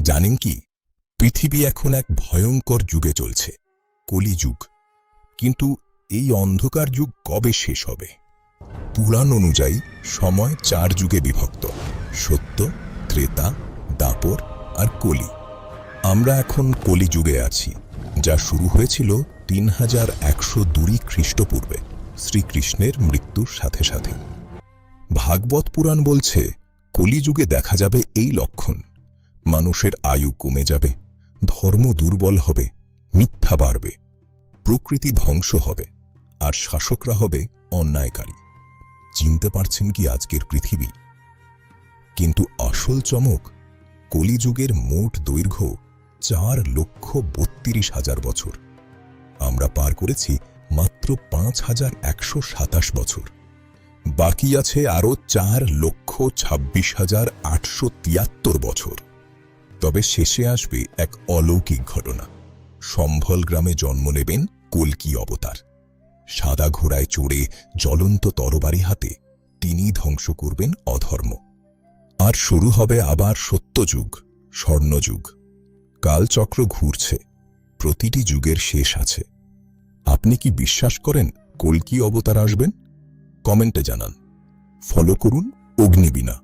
জানেন কি, পৃথিবী এখন এক ভয়ঙ্কর যুগে চলছে, কলিযুগ। কিন্তু এই অন্ধকার যুগ কবে শেষ হবে? পুরাণ অনুযায়ী সময় 4 যুগে বিভক্ত: সত্য, ত্রেতা, দাপর আর কলি। আমরা এখন কলিযুগে আছি, যা শুরু হয়েছিল 3102 খ্রিস্টপূর্বে শ্রীকৃষ্ণের মৃত্যুর সাথে সাথে। ভাগবত পুরাণ বলছে কলিযুগে দেখা যাবে এই লক্ষণ: মানুষের আয়ু কমে যাবে, ধর্ম দুর্বল হবে, মিথ্যা বাড়বে, প্রকৃতি ধ্বংস হবে, আর শাসকরা হবে অন্যায়কারী। চিনতে পারছেন কি আজকের পৃথিবী? কিন্তু আসল চমক, কলিযুগের মোট দৈর্ঘ্য 4,32,000 বছর। আমরা পার করেছি মাত্র 5,127 বছর। বাকি আছে আরও 4,26,873 বছর। তবে শেষে আসবে এক অলৌকিক ঘটনা। সম্ভল গ্রামে জন্ম নেবেন কল্কি অবতার। সাদা ঘোড়ায় চড়ে, জ্বলন্ত তরবারি হাতে তিনি ধ্বংস করবেন অধর্ম। আর শুরু হবে আবার সত্যযুগ, স্বর্ণযুগ। কালচক্র ঘুরছে, প্রতিটি যুগের শেষ আছে। আপনি কি বিশ্বাস করেন কল্কি অবতার আসবেন? কমেন্টে জানান। ফলো করুন অগ্নিবীণা।